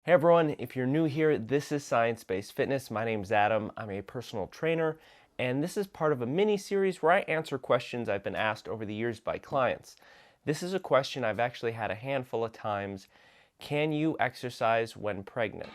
Hey everyone, if you're new here, this is Science Based Fitness. My name's Adam. I'm a personal trainer, and this is part of a mini series where I answer questions I've been asked over the years by clients. This is a question I've actually had a handful of times. Can you exercise when pregnant?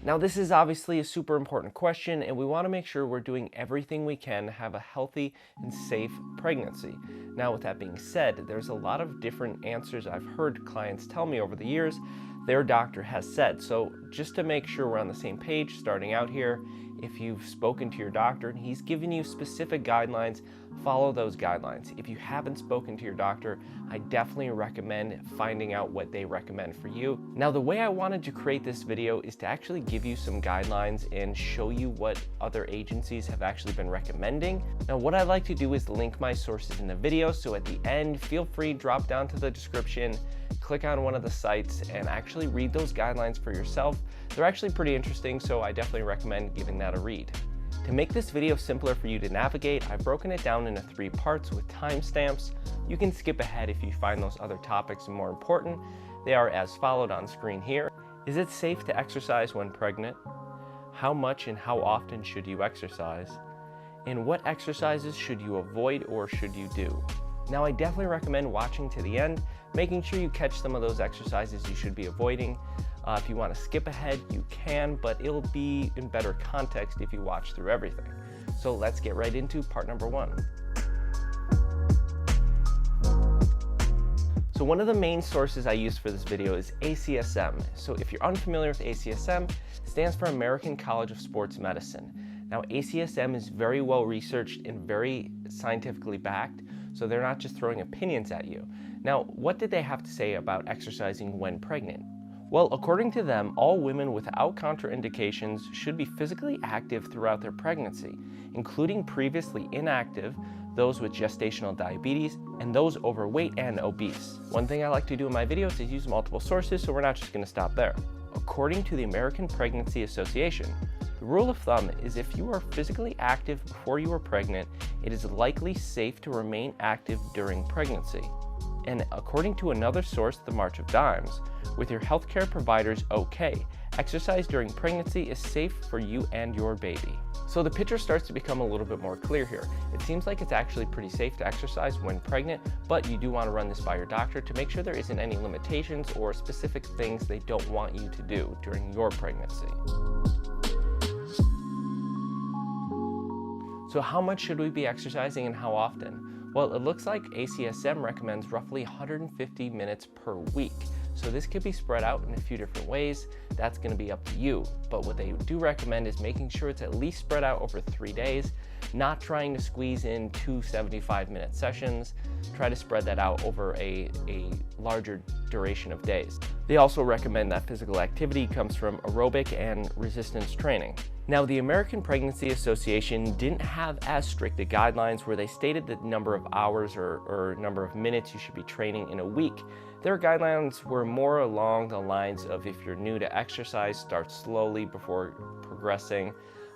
Now, this is obviously a super important question, and we want to make sure we're doing everything we can to have a healthy and safe pregnancy. Now, with that being said, there's a lot of different answers I've heard clients tell me over the years their doctor has said. So just to make sure we're on the same page starting out here, if you've spoken to your doctor and he's given you specific guidelines, follow those guidelines. If you haven't spoken to your doctor, I definitely recommend finding out what they recommend for you. Now, the way I wanted to create this video is to actually give you some guidelines and show you what other agencies have actually been recommending. Now, what I like to do is link my sources in the video, so at the end, feel free, drop down to the description, click on one of the sites and actually read those guidelines for yourself. They're actually pretty interesting, so I definitely recommend giving that a read. To make this video simpler for you to navigate, I've broken it down into 3 parts with timestamps. You can skip ahead if you find those other topics more important. They are as followed on screen here. Is it safe to exercise when pregnant? How much and how often should you exercise? And what exercises should you avoid or should you do? Now, I definitely recommend watching to the end, making sure you catch some of those exercises you should be avoiding. If you want to skip ahead, you can, but it'll be in better context if you watch through everything. So let's get right into part number 1. So one of the main sources I use for this video is ACSM. So if you're unfamiliar with ACSM, it stands for American College of Sports Medicine. Now, ACSM is very well researched and very scientifically backed, so they're not just throwing opinions at you. Now, what did they have to say about exercising when pregnant? Well, according to them, all women without contraindications should be physically active throughout their pregnancy, including previously inactive, those with gestational diabetes, and those overweight and obese. One thing I like to do in my videos is use multiple sources, so we're not just going to stop there. According to the American Pregnancy Association, the rule of thumb is if you are physically active before you are pregnant, it is likely safe to remain active during pregnancy. And according to another source, the March of Dimes, with your healthcare providers okay, exercise during pregnancy is safe for you and your baby. So the picture starts to become a little bit more clear here. It seems like it's actually pretty safe to exercise when pregnant, but you do want to run this by your doctor to make sure there isn't any limitations or specific things they don't want you to do during your pregnancy. So how much should we be exercising and how often? Well, it looks like ACSM recommends roughly 150 minutes per week. So this could be spread out in a few different ways. That's going to be up to you. But what they do recommend is making sure it's at least spread out over 3 days, not trying to squeeze in 2 75-minute sessions. Try to spread that out over a larger duration of days. They also recommend that physical activity comes from aerobic and resistance training. Now, the American Pregnancy Association didn't have as strict guidelines where they stated the number of hours or number of minutes you should be training in a week. Their guidelines were more along the lines of if you're new to exercise, start slowly before progressing.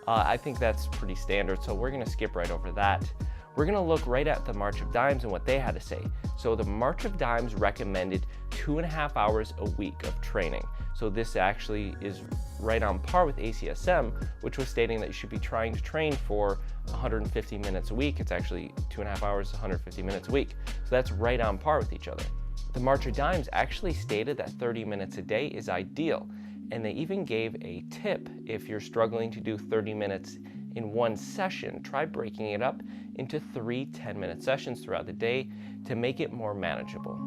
I think that's pretty standard, so we're going to skip right over that. We're going to look right at the March of Dimes and what they had to say. So the March of Dimes recommended 2.5 hours a week of training. So this actually is right on par with ACSM, which was stating that you should be trying to train for 150 minutes a week. It's actually 2.5 hours, 150 minutes a week. So that's right on par with each other. The March of Dimes actually stated that 30 minutes a day is ideal. And they even gave a tip if you're struggling to do 30 minutes in one session. Try breaking it up into 3 10-minute sessions throughout the day to make it more manageable.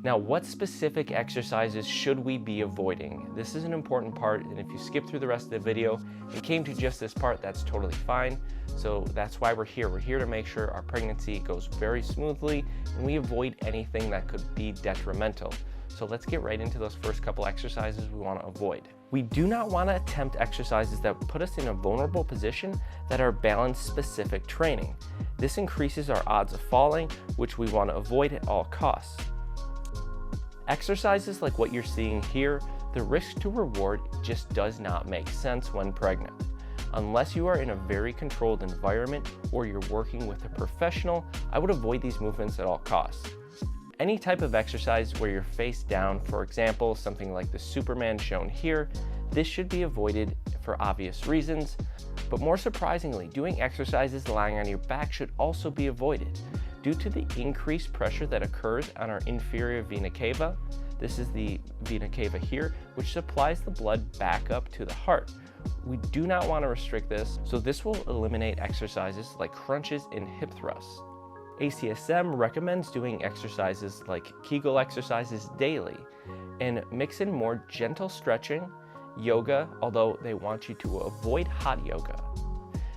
Now, what specific exercises should we be avoiding? This is an important part, and if you skip through the rest of the video and came to just this part, that's totally fine. So that's why we're here. We're here to make sure our pregnancy goes very smoothly and we avoid anything that could be detrimental. So let's get right into those first couple exercises we want to avoid. We do not want to attempt exercises that put us in a vulnerable position that are balance-specific training. This increases our odds of falling, which we want to avoid at all costs. Exercises like what you're seeing here, the risk to reward just does not make sense when pregnant. Unless you are in a very controlled environment or you're working with a professional, I would avoid these movements at all costs. Any type of exercise where you're face down, for example, something like the Superman shown here, this should be avoided for obvious reasons. But more surprisingly, doing exercises lying on your back should also be avoided due to the increased pressure that occurs on our inferior vena cava. This is the vena cava here, which supplies the blood back up to the heart. We do not want to restrict this, so this will eliminate exercises like crunches and hip thrusts. ACSM recommends doing exercises like Kegel exercises daily and mix in more gentle stretching, yoga, although they want you to avoid hot yoga.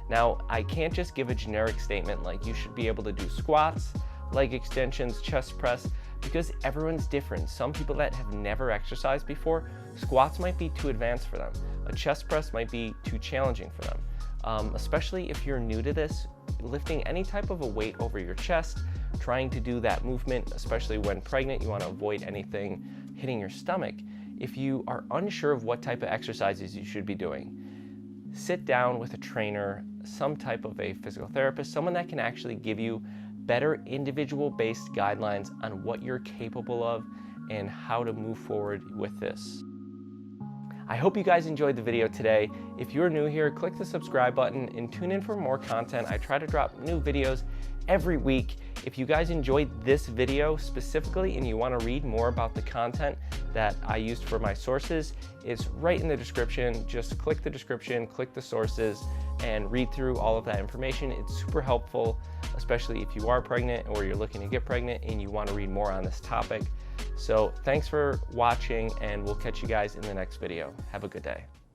Now, I can't just give a generic statement like you should be able to do squats, leg extensions, chest press, because everyone's different. Some people that have never exercised before, squats might be too advanced for them. A chest press might be too challenging for them. Especially if you're new to this, lifting any type of a weight over your chest, trying to do that movement, especially when pregnant, you want to avoid anything hitting your stomach. If you are unsure of what type of exercises you should be doing, sit down with a trainer, some type of a physical therapist, someone that can actually give you better individual-based guidelines on what you're capable of and how to move forward with this. I hope you guys enjoyed the video today. If you're new here, click the subscribe button and tune in for more content. I try to drop new videos every week. If you guys enjoyed this video specifically and you want to read more about the content that I used for my sources, it's right in the description. Just click the description, click the sources, and read through all of that information. It's super helpful, especially if you are pregnant or you're looking to get pregnant and you want to read more on this topic. So thanks for watching, and we'll catch you guys in the next video. Have a good day.